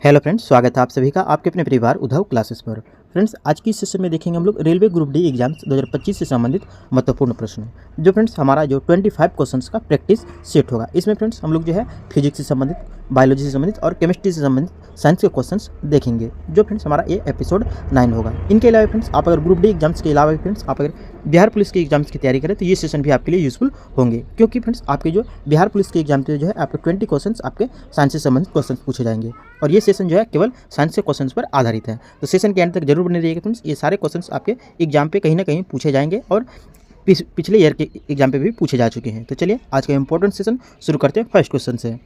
Hello friends, स्वागत है आप सभी का आपके अपने परिवार उद्धव क्लासेस पर। फ्रेंड्स, आज की इस सेशन में देखेंगे हम लोग रेलवे ग्रुप डी एग्जाम्स 2025 से संबंधित महत्वपूर्ण प्रश्न। जो फ्रेंड्स हमारा जो 25 क्वेश्चंस का प्रैक्टिस सेट होगा, इसमें फ्रेंड्स हम लोग जो है फिजिक्स से संबंधित, बायोलॉजी से संबंधित और केमिस्ट्री से संबंधित साइंस के क्वेश्चंस देखेंगे। जो फ्रेंड्स हमारा ये एपिसोड 9 होगा। इनके अलावा फ्रेंड्स आप अगर ग्रुप डी एग्जाम्स के अलावा फ्रेंड्स आप अगर बिहार पुलिस के एग्जाम्स की तैयारी करें तो ये सेशन भी आपके लिए यूजफुल होंगे, क्योंकि फ्रेंड्स आपके जो बिहार पुलिस के एग्जाम पे जो है आपके 20 क्वेश्चन आपके साइंस से संबंधित क्वेश्चन पूछे जाएंगे और ये सेशन जो है केवल साइंस के क्वेश्चंस पर आधारित है। तो सेशन के एंड तक जरूर बने रहिएगा फ्रेंड्स। ये सारे क्वेश्चंस आपके एग्जाम पे कहीं ना कहीं पूछे जाएंगे और पिछले ईयर के एग्जाम पे भी पूछे जा चुके हैं। तो चलिए आज का इंपॉर्टेंट सेशन शुरू करते हैं फर्स्ट क्वेश्चन से।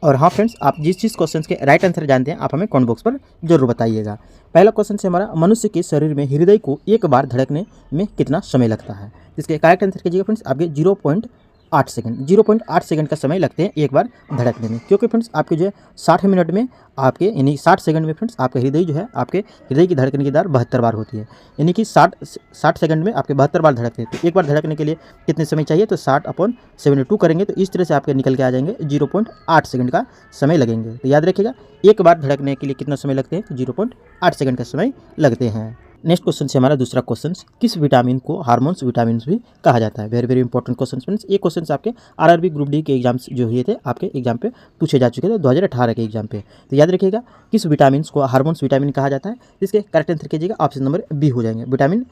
और हाँ फ्रेंड्स, आप जिस क्वेश्चन के राइट आंसर जानते हैं आप हमें कमेंट बॉक्स पर जरूर बताइएगा। पहला क्वेश्चन से हमारा, मनुष्य के शरीर में हृदय को एक बार धड़कने में कितना समय लगता है? इसके करेक्ट आंसर कीजिएगा फ्रेंड्स आपके 0.8 सेकंड। 0.8 सेकंड का समय लगते हैं एक बार धड़कने में, क्योंकि फ्रेंड्स आपके जो है 60 मिनट में आपके यानी 60 सेकंड में फ्रेंड्स आपका हृदय जो है आपके हृदय की धड़कने की दर 72 बार होती है, यानी कि 60 सेकंड में आपके 72 बार धड़कते हैं। तो एक बार धड़कने के लिए कितने समय चाहिए? तो 60/72 करेंगे तो इस तरह से आपके निकल के आ जाएंगे 0.8 सेकंड का समय लगेंगे। तो याद रखिएगा, एक बार धड़कने के लिए कितना समय लगते हैं? तो 0.8 सेकंड का समय लगते हैं। नेक्स्ट क्वेश्चन से हमारा दूसरा क्वेश्चन, किस विटामिन को हार्मोन्स विटामिन भी कहा जाता है? Very very important question friends. ये क्वेश्चन आपके आरआरबी ग्रुप डी के एग्जाम्स जो हुए थे आपके एग्जाम पे पूछे जा चुके थे 2018 के एग्जाम पे। तो याद रखिएगा, किस विटामिन को हार्मोन्स विटामिन कहा जाता है? इसके करेक्ट आंसर कीजिएगा ऑप्शन नंबर बी हो जाएंगे, विटामिन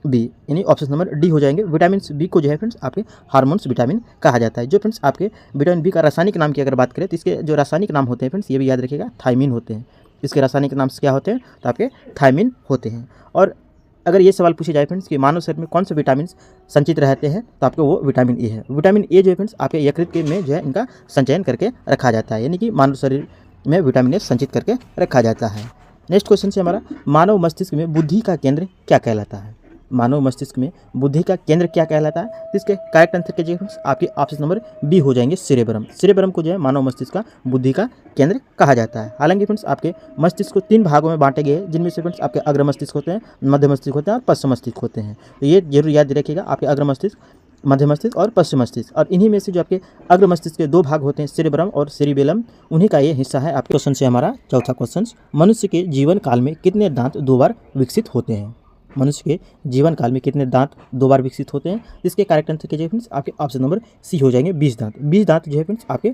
बी, यानी ऑप्शन नंबर डी हो जाएंगे। विटामिन बी को जो है फ्रेंड्स आपके हार्मोन्स विटामिन कहा जाता है। जो फ्रेंड्स आपके विटामिन बी का रासायनिक नाम की अगर बात करें तो इसके जो रासायनिक नाम होते हैं फ्रेंड्स ये भी याद रखिएगा, थायमिन होते हैं। इसके रासायनिक नाम क्या होते हैं? तो आपके थायमिन होते हैं। और अगर ये सवाल पूछे जाए फ्रेंड्स कि मानव शरीर में कौन से विटामिन संचित रहते हैं, तो आपको वो विटामिन ए है। विटामिन ए जो है फ्रेंड्स आपके यकृत के में जो है इनका संचयन करके रखा जाता है, यानी कि मानव शरीर में विटामिन ए संचित करके रखा जाता है। नेक्स्ट क्वेश्चन से हमारा, मानव मस्तिष्क में बुद्धि का केंद्र क्या कहलाता है? मानव मस्तिष्क में बुद्धि का केंद्र क्या कहलाता है? तो इसके करेक्ट आंसर कीजिए फ्रेंड्स आपके ऑप्शन नंबर बी हो जाएंगे, सेरेब्रम। सेरेब्रम को जो है मानव मस्तिष्क का बुद्धि का केंद्र कहा जाता है। हालांकि फ्रेंड्स आपके मस्तिष्क को 3 भागों में बांटे गए, जिनमें से फ्रेंड्स आपके अग्र मस्तिष्क होते हैं, मध्य मस्तिष्क होते हैं और पश्चिम मस्तिष्क होते हैं। तो ये जरूर याद रखिएगा, आपके अग्र मस्तिष्क, मध्य मस्तिष्क और पश्चिम मस्तिष्क। और इन्हीं में से जो आपके अग्र मस्तिष्क के 2 भाग होते हैं, सेरेब्रम और सेरिबेलम, उन्हीं का ये हिस्सा है। आपके क्वेश्चन से हमारा चौथा क्वेश्चन, मनुष्य के जीवन काल में कितने दांत 2 बार विकसित होते हैं? मनुष्य के जीवन काल में कितने दांत 2 बार विकसित होते हैं? इसके करेक्ट आंसर कीजिए फ्रेंड्स आपके ऑप्शन नंबर सी हो जाएंगे, 20 दांत। 20 दांत जो है फ्रेंड्स आपके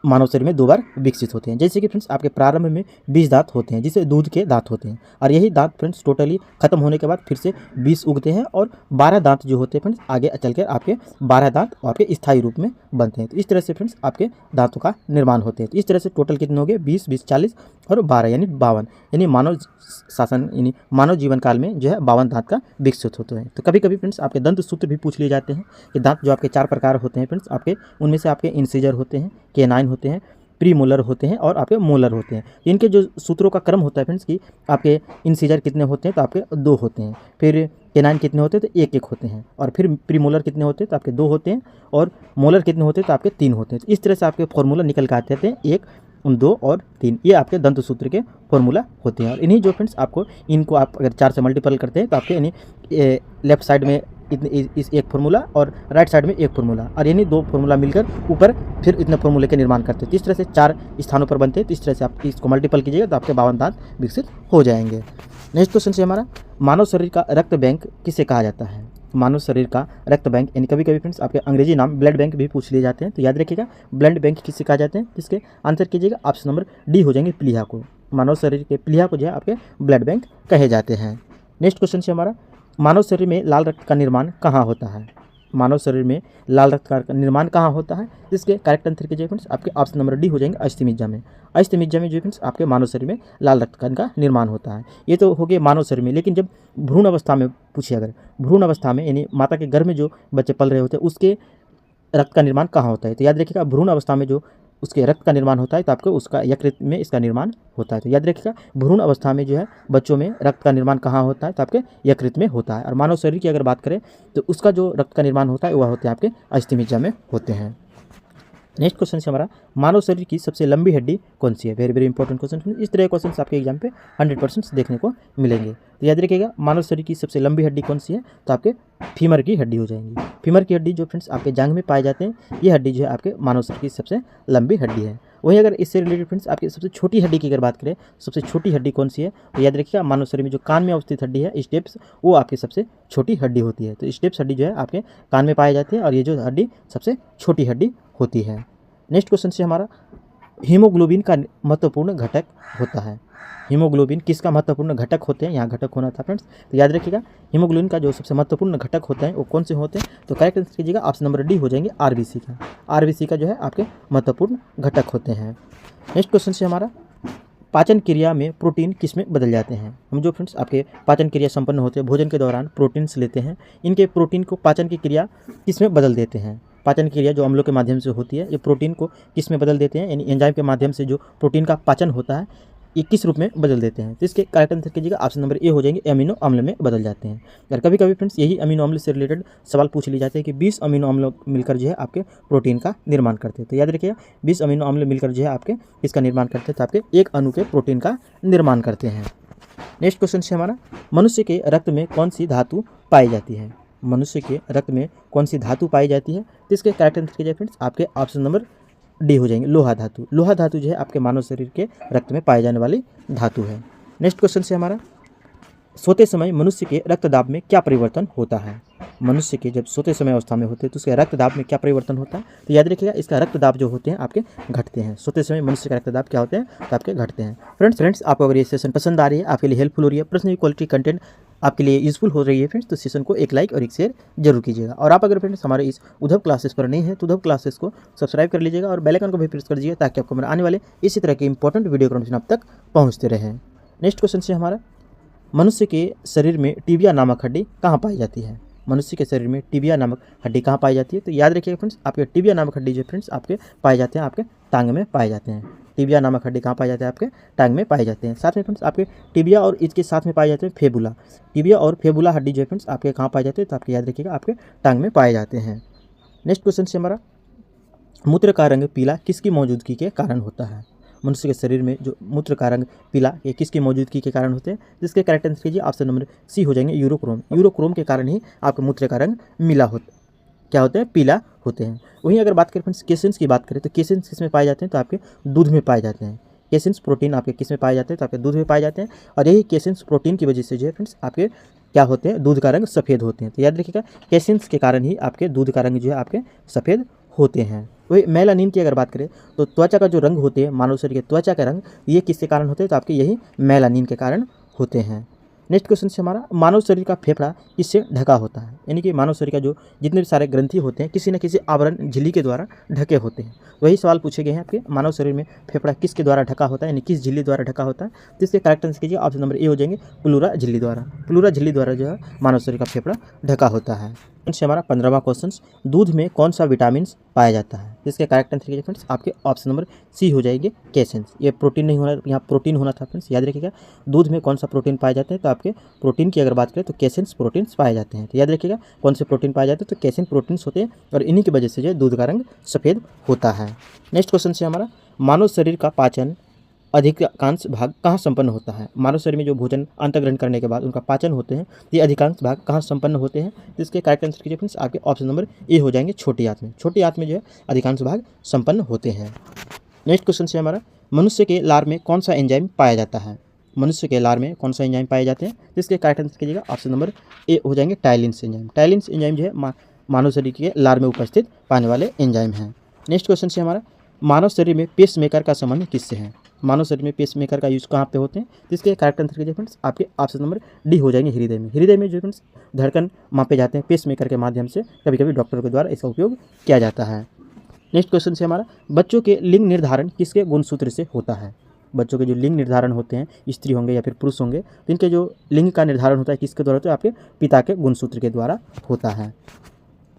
मानव शरीर में 2 बार विकसित होते हैं। जैसे कि फ्रेंड्स आपके प्रारंभ में 20 दांत होते हैं, जिसे दूध के दांत होते हैं, और यही दांत फ्रेंड्स टोटली खत्म होने के बाद फिर से 20 उगते हैं और 12 दांत जो होते हैं फ्रेंड्स आगे चलकर आपके 12 दांत आपके स्थायी रूप में बनते हैं। तो इस तरह से फ्रेंड्स आपके दांतों का निर्माण होते हैं। तो इस तरह से टोटल कितने हो गए? 20, 20, 40 और 12 यानी 52, यानी मानव शासन यानी मानव जीवन काल में जो है 52 दांत का विकसित होते हैं। तो कभी कभी फ्रेंड्स आपके दंत सूत्र भी पूछ लिए जाते हैं कि दांत जो आपके 4 प्रकार होते हैं फ्रेंड्स आपके, उनमें से आपके इंसिजर होते हैं, केनाइन होते हैं, प्री मोलर होते हैं और आपके मोलर होते हैं। इनके जो सूत्रों का क्रम होता है फ्रेंड्स कि आपके इंसिजर कितने होते हैं? तो आपके 2 होते हैं। फिर केनाइन कितने होते हैं? तो 1-1 होते हैं। और फिर प्री मोलर कितने होते हैं? तो आपके 2 होते हैं। और मोलर कितने होते हैं? तो आपके 3 होते हैं। तो इस तरह से आपके फॉर्मूला निकल के आते हैं 1, 2 और 3, ये आपके दंत सूत्र के फॉर्मूला होते हैं। और इन्हीं जो फ्रेंड्स आपको इनको आप अगर 4 से मल्टीपल करते हैं तो आपके यानी लेफ्ट साइड में इस एक फार्मूला और राइट साइड में एक फार्मूला, और यानी 2 फार्मूला मिलकर ऊपर फिर इतने फार्मूले के निर्माण करते हैं। तो इस तरह से 4 स्थानों पर बनते हैं। तो इस तरह से आप इसको मल्टीपल कीजिएगा तो आपके 52 दांत विकसित हो जाएंगे। नेक्स्ट क्वेश्चन से हमारा, मानव शरीर का रक्त बैंक किसे कहा जाता है? मानव शरीर का रक्त बैंक, यानी कभी कभी फ्रेंड्स आपके अंग्रेजी नाम ब्लड बैंक भी पूछ लिए जाते हैं। तो याद रखिएगा, ब्लड बैंक किसे कहा जाते हैं? इसके आंसर कीजिएगा ऑप्शन नंबर डी हो जाएंगे, प्लीहा को। मानव शरीर के प्लीहा को जो है आपके ब्लड बैंक कहे जाते हैं। नेक्स्ट क्वेश्चन से हमारा, मानव शरीर में लाल रक्त का निर्माण कहाँ होता है? मानव शरीर में लाल रक्त का निर्माण कहाँ होता है? इसके करेक्ट आंसर कीजिए फ्रेंड्स आपके ऑप्शन नंबर डी हो जाएंगे, अस्थिमज्जा में। अस्थिमज्जा में जो फ्रेंड्स आपके मानव शरीर में लाल रक्त का निर्माण होता है। ये तो हो गए मानव शरीर में, लेकिन जब भ्रूण अवस्था में पूछिए, अगर भ्रूण अवस्था में यानी माता के गर्भ में जो बच्चे पल रहे होते हैं उसके रक्त का निर्माण कहाँ होता है? तो याद रखिएगा, भ्रूण अवस्था में जो उसके रक्त का निर्माण होता है तो आपको उसका यकृत में इसका निर्माण होता है। तो याद रखिएगा, भ्रूण अवस्था में जो है बच्चों में रक्त का निर्माण कहाँ होता है? तो आपके यकृत में होता है। और मानव शरीर की अगर बात करें तो उसका जो रक्त का निर्माण होता है वह होते हैं आपके अस्थिमज्जा में होते हैं। नेक्स्ट क्वेश्चन से हमारा मानव शरीर की सबसे लंबी हड्डी कौन सी है। Very very important question. इस तरह के क्वेश्चन आपके एग्जाम पे 100% देखने को मिलेंगे। तो याद रखिएगा मानव शरीर की सबसे लंबी हड्डी कौन सी है, तो आपके फीमर की हड्डी हो जाएंगी। फीमर की हड्डी जो फ्रेंड्स आपके जांघ में पाए जाते हैं, ये हड्डी जो है आपके मानव शरीर की सबसे लंबी हड्डी है। वहीं अगर इससे रिलेटेड फ्रेंड्स आपकी सबसे छोटी हड्डी की अगर बात करें, सबसे छोटी हड्डी कौन सी है, तो याद रखिएगा मानव शरीर में जो कान में अवस्थित हड्डी है स्टेप्स, वो आपकी सबसे छोटी हड्डी होती है। तो स्टेप्स हड्डी जो है आपके कान में पाई जाती है और ये जो हड्डी सबसे छोटी हड्डी होती है। नेक्स्ट क्वेश्चन से हमारा हीमोग्लोबिन का महत्वपूर्ण घटक होता है। हीमोग्लोबिन किसका महत्वपूर्ण घटक होते हैं, यहाँ घटक होना था फ्रेंड्स। तो याद रखिएगा हीमोग्लोबिन का जो सबसे महत्वपूर्ण घटक होता है वो कौन से होते हैं, तो करेक्ट आंसर कीजिएगा ऑप्शन नंबर डी हो जाएंगे आरबीसी का। आरबीसी का जो है आपके महत्वपूर्ण घटक होते हैं। नेक्स्ट क्वेश्चन से हमारा पाचन क्रिया में प्रोटीन किस में बदल जाते हैं। हम जो फ्रेंड्स आपके पाचन क्रिया संपन्न होते हैं, भोजन के दौरान प्रोटीन्स लेते हैं, इनके प्रोटीन को पाचन की क्रिया किस में बदल देते हैं। पाचन क्रिया जो अम्लों के माध्यम से होती है, ये प्रोटीन को किस में बदल देते हैं, यानी एंजाइम के माध्यम से जो प्रोटीन का पाचन होता है ये किस रूप में बदल देते हैं। तो इसके करेक्ट आंसर कीजिएगा ऑप्शन नंबर ए हो जाएंगे अमीनो अम्ल में बदल जाते हैं। अगर कभी कभी फ्रेंड्स यही अमीनो अम्ल से रिलेटेड सवाल पूछ लिए जाते हैं कि 20 अमीनो अम्ल मिलकर जो है आपके प्रोटीन का निर्माण करते हैं। तो याद रखिएगा 20 अमीनो अम्ल मिलकर जो है आपके इसका निर्माण करते हैं, तो आपके एक अणु के प्रोटीन का निर्माण करते हैं। नेक्स्ट क्वेश्चन से हमारा मनुष्य के रक्त में कौन सी धातु पाई जाती है। मनुष्य के रक्त में कौन सी धातु पाई जाती है, तो इसके करेक्ट आंसर कीजिए फ्रेंड्स आपके ऑप्शन नंबर डी हो जाएंगे लोहा धातु। लोहा धातु जो है आपके मानव शरीर के रक्त में पाए जाने वाली धातु है। नेक्स्ट क्वेश्चन से हमारा सोते समय मनुष्य के रक्तदाब में क्या परिवर्तन होता है। मनुष्य के जब सोते समय अवस्था में होते हैं तो उसके रक्तदाब में क्या परिवर्तन होता है, तो याद रखिएगा इसका रक्तदाब जो होते हैं आपके घटते हैं। सोते समय मनुष्य का रक्तदाब क्या होते हैं, तो आपके घटते हैं। फ्रेंड्स आपको अगर ये सेशन पसंद आ रही है, आपके लिए हेल्पफुल हो रही है, प्रश्न क्वालिटी कंटेंट आपके लिए यूजफुल हो रही है फ्रेंड्स, तो सेशन को एक लाइक और एक शेयर जरूर कीजिएगा। और आप अगर फ्रेंड्स हमारे इस उद्धव क्लासेस पर नहीं है तो उद्धव क्लासेस को सब्सक्राइब कर लीजिएगा और बेल आइकन को भी प्रेस कर दीजिएगा ताकि आपको मेरे आने वाले इसी तरह के इंपॉर्टेंट वीडियो का नोटिफिकेशन आप तक पहुँचते रहें। नेक्स्ट क्वेश्चन से हमारा मनुष्य के शरीर में टिबिया नामक हड्डी कहाँ पाई जाती है। मनुष्य के शरीर में टिबिया नामक हड्डी कहाँ पाई जाती है, तो याद रखिएगा फ्रेंड्स आपके टिबिया नामक हड्डी जो फ्रेंड्स आपके पाए जाते हैं आपके टांग में पाए जाते हैं। टिबिया नामक हड्डी कहाँ पाए जाते हैं, आपके टांग में पाए जाते हैं। साथ में फ्रेंड्स आपके टिबिया और इसके साथ में पाए जाते हैं फेबुला। टिबिया और फेबुला हड्डी जो फ्रेंड्स आपके कहाँ पाए जाते हैं, तो आपके याद रखिएगा आपके टांग में पाए जाते हैं। नेक्स्ट क्वेश्चन से हमारा मूत्र का रंग पीला किसकी मौजूदगी के कारण होता है। मनुष्य के शरीर में जो मूत्र का रंग पीला ये किसकी मौजूदगी के कारण होते हैं, जिसके करेक्ट आंसर कीजिए ऑप्शन नंबर सी हो जाएंगे यूरोक्रोम। यूरोक्रोम के कारण ही आपके मूत्र का रंग क्या होते हैं, पीला होते हैं। वहीं अगर बात करें फ्रेंड्स केसिन्स की बात करें तो केसिन्स किस में पाए जाते हैं, तो आपके दूध में पाए जाते हैं। केसिन्स प्रोटीन आपके किस में पाए जाते हैं, तो आपके दूध में पाए जाते हैं। और यही केसिन्स प्रोटीन की वजह से जो है फ्रेंड्स आपके क्या होते हैं, दूध का रंग सफ़ेद होते हैं। तो याद रखिएगा केसिन्स के कारण ही आपके दूध का रंग जो है आपके सफ़ेद होते हैं। वही मेलानिन की अगर बात करें तो त्वचा का जो रंग होते हैं मानव शरीर के त्वचा का रंग ये किसके कारण होते हैं, तो आपके यही मेलानिन के कारण होते हैं। नेक्स्ट क्वेश्चन से हमारा मानव शरीर का फेफड़ा किससे ढका होता है, यानी कि मानव शरीर का जो जितने भी सारे ग्रंथि होते हैं किसी न किसी आवरण झिल्ली के द्वारा ढके होते हैं। वही सवाल पूछे गए हैं आपके मानव शरीर में फेफड़ा किसके द्वारा ढका होता है, यानी किस झिल्ली द्वारा ढका होता है। तो इसके करेक्ट आंसर कीजिए ऑप्शन नंबर ए हो जाएंगे प्लूरा झिल्ली द्वारा। प्लूरा झिल्ली द्वारा जो है मानव शरीर का फेफड़ा ढका होता है। से हमारा 15वां क्वेश्चन दूध में कौन सा विटामिन पाया जाता है, जिसके करेक्ट आंसर कीजिए फ्रेंड्स आपके ऑप्शन नंबर सी हो जाएंगे कैसेंस। ये प्रोटीन नहीं होना, यहाँ प्रोटीन होना था फ्रेंड्स। याद रखिएगा दूध में कौन सा प्रोटीन पाए जाते हैं, तो आपके प्रोटीन की अगर बात करें तो कैसेंस प्रोटीन्स पाए जाते हैं। तो याद रखिएगा कौन से प्रोटीन पाए जाते हैं, तो कैसेन प्रोटीन्स होते हैं और इन्हीं की वजह से जो है दूध का रंग सफ़ेद होता है। नेक्स्ट क्वेश्चन से हमारा मानव शरीर का पाचन अधिकांश भाग कहाँ संपन्न होता है। मानव शरीर में जो भोजन अंतग्रहण करने के बाद उनका पाचन होते हैं, ये अधिकांश भाग कहाँ संपन्न होते हैं। इसके करेक्ट आंसर कीजिए फ्रेंड्स आपके ऑप्शन नंबर ए हो जाएंगे छोटी आंत में। छोटी आंत में जो है अधिकांश भाग संपन्न होते हैं। नेक्स्ट क्वेश्चन से हमारा मनुष्य के लार में कौन सा एंजाइम पाया जाता है। मनुष्य के लार में कौन सा एंजाइम पाए जाते हैं, जिसके करेक्ट आंसर कीजिएगा ऑप्शन नंबर ए हो जाएंगे टाइलिन्स एंजाइम। टाइलिन्स एंजाइम जो है मानव शरीर के लार में उपस्थित पाने वाले एंजाइम हैं। नेक्स्ट क्वेश्चन से हमारा मानव शरीर में पेस मेकर का संबंध किससे है। मानव शरीर में पेस मेकर का यूज कहाँ पे होते हैं, जिसके करेक्ट आंसर कीजिए फ्रेंड्स आपके ऑप्शन नंबर डी हो जाएंगे हृदय में। हृदय में जो फ्रेंड्स धड़कन मापे जाते हैं पेस मेकर के माध्यम से, कभी कभी डॉक्टरों के द्वारा इसका उपयोग किया जाता है। नेक्स्ट क्वेश्चन से हमारा बच्चों के लिंग निर्धारण किसके गुणसूत्र से होता है। बच्चों के जो लिंग निर्धारण होते हैं स्त्री होंगे या फिर पुरुष होंगे, तो इनके जो लिंग का निर्धारण होता है किसके द्वारा होता है, आपके पिता के गुणसूत्र के द्वारा होता है।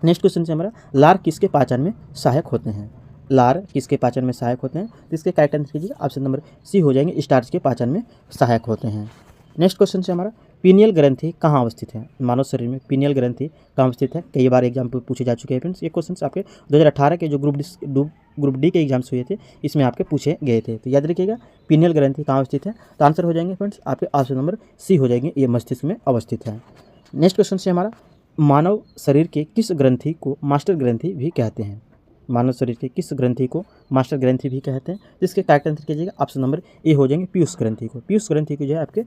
नेक्स्ट क्वेश्चन से हमारा लार किसके पाचन में सहायक होते हैं। लार किसके पाचन में सहायक होते हैं, तो इसके करेक्ट आंसर कीजिए ऑप्शन नंबर सी हो जाएंगे स्टार्च के पाचन में सहायक होते हैं। नेक्स्ट क्वेश्चन से हमारा पीनियल ग्रंथि कहाँ अवस्थित है। मानव शरीर में पीनियल ग्रंथि कहाँ अवस्थित है, कई बार एग्जाम पर पूछे जा चुके हैं फ्रेंड्स। ये क्वेश्चन आपके 2018 के जो ग्रुप डी के एग्जाम्स हुए थे इसमें आपके पूछे गए थे। तो याद रखिएगा पीनियल ग्रंथि कहाँ स्थित है, तो आंसर हो जाएंगे फ्रेंड्स आपके ऑप्शन नंबर सी हो जाएंगे, ये मस्तिष्क में अवस्थित है। नेक्स्ट क्वेश्चन से हमारा, मानव शरीर के किस ग्रंथि को मास्टर ग्रंथि भी कहते हैं? मानव शरीर के किस ग्रंथि को मास्टर ग्रंथि भी कहते हैं? जिसके करेक्ट आंसर कीजिएगा ऑप्शन नंबर ए हो जाएंगे पीयूष ग्रंथि को। पीयूष ग्रंथि को जो है आपके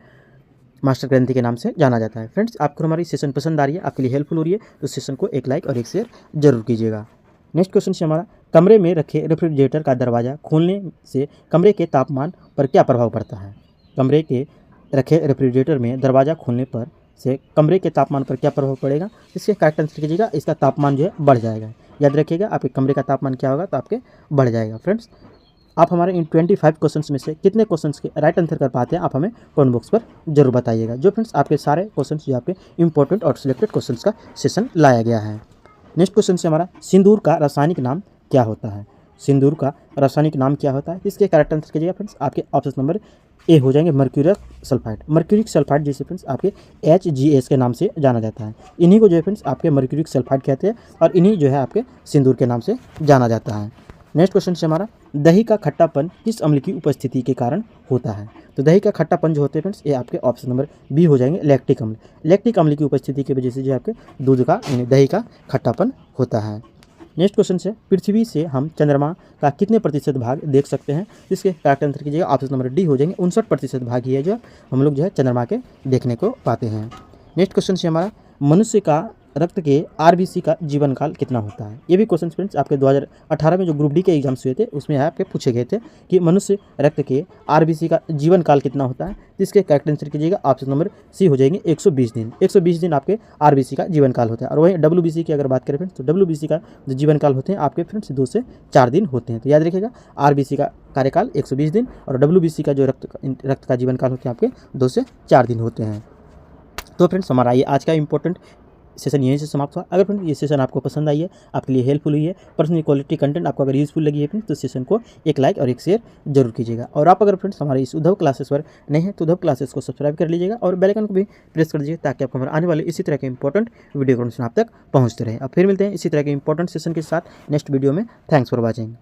मास्टर ग्रंथि के नाम से जाना जाता है। फ्रेंड्स आपको हमारी सेशन पसंद आ रही है, आपके लिए हेल्पफुल हो रही है, तो सेशन को एक लाइक और एक शेयर जरूर कीजिएगा। नेक्स्ट क्वेश्चन से हमारा, कमरे में रखे रेफ्रिजरेटर का दरवाज़ा खोलने से कमरे के तापमान पर क्या प्रभाव पड़ता है? कमरे के रखे रेफ्रिजरेटर में दरवाज़ा खोलने पर से कमरे के तापमान पर क्या प्रभाव पड़ेगा? इसके करेक्ट आंसर कीजिएगा, इसका तापमान जो है बढ़ जाएगा। याद रखिएगा आपके कमरे का तापमान क्या होगा, तो आपके बढ़ जाएगा। फ्रेंड्स आप हमारे इन 25 क्वेश्चंस में से कितने क्वेश्चंस के राइट आंसर कर पाते हैं आप हमें कमेंट बॉक्स पर जरूर बताइएगा। जो फ्रेंड्स आपके सारे क्वेश्चंस जो आपके इंपॉर्टेंट और सिलेक्टेड क्वेश्चंस का सेशन लाया गया है। नेक्स्ट क्वेश्चन से हमारा, सिंदूर का रासायनिक नाम क्या होता है? सिंदूर का रासायनिक नाम क्या होता है? इसके करेक्ट आंसर कीजिएगा फ्रेंड्स, आपके ऑप्शन नंबर ए हो जाएंगे मर्क्यूरिक सल्फाइड। मर्क्यूरिक सल्फाइड जिसे फ्रेंड्स आपके HGS के नाम से जाना जाता है। इन्हीं को जो है फ्रेंड्स आपके मर्क्यूरिक सल्फाइड कहते हैं और इन्हीं जो है आपके सिंदूर के नाम से जाना जाता है। नेक्स्ट क्वेश्चन से हमारा, दही का खट्टापन किस अम्ल की उपस्थिति के कारण होता है? तो दही का खट्टापन जो होते हैं फ्रेंड्स, ये आपके ऑप्शन नंबर बी हो जाएंगे लैक्टिक अम्ल। लैक्टिक अम्ल की उपस्थिति की वजह से जो आपके दूध का यानी दही का खट्टापन होता है। नेक्स्ट क्वेश्चन से, पृथ्वी से हम चंद्रमा का कितने प्रतिशत भाग देख सकते हैं? इसके करेक्ट आंसर कीजिएगा, ऑप्शन नंबर डी हो जाएंगे 59% भाग ही है जो हम लोग जो है चंद्रमा के देखने को पाते हैं। नेक्स्ट क्वेश्चन से हमारा, मनुष्य का रक्त के RBC का जीवन काल कितना होता है? ये भी क्वेश्चन फ्रेंड्स आपके 2018 में जो ग्रुप डी के एग्जाम्स हुए थे उसमें आपके पूछे गए थे कि मनुष्य रक्त के RBC का जीवन काल कितना होता है। जिसके करेक्ट आंसर कीजिएगा, ऑप्शन नंबर सी हो जाएंगे 120 दिन। 120 दिन आपके RBC का जीवन काल होता है। और वहीं WBC की अगर बात करें फ्रेंड्स, तो WBC का जो जीवन काल होते हैं आपके फ्रेंड्स 2 से 4 दिन होते हैं। तो याद रखिएगा RBC का कार्यकाल 120 दिन और WBC का जो रक्त का जीवन काल होते हैं आपके 2 से 4 दिन होते हैं। तो फ्रेंड्स हमारा ये आज का इंपॉर्टेंट सेशन यहीं से समाप्त हुआ। अगर फ्रेंड ये सेशन आपको पसंद आई है, आपके लिए हेल्पफुल हुई है, पर्सनल क्वालिटी कंटेंट आपको अगर यूजफुल लगी है फ्रेंड्स, तो सेशन को एक लाइक और एक शेयर जरूर कीजिएगा। और आप अगर फ्रेंड्स हमारे इस उद्धव क्लासेस पर नहीं है तो उद्धव क्लासेस को सब्सक्राइब कर लीजिएगा और बेल आइकन को भी प्रेस कर दीजिए ताकि आपको हमारे आने वाले इसी तरह के इंपॉर्टेंट वीडियो आप तक पहुँचते रहे। अब फिर मिलते हैं इसी तरह के इंपॉर्टेंट सेशन के साथ नेक्स्ट वीडियो में। Thanks for watching.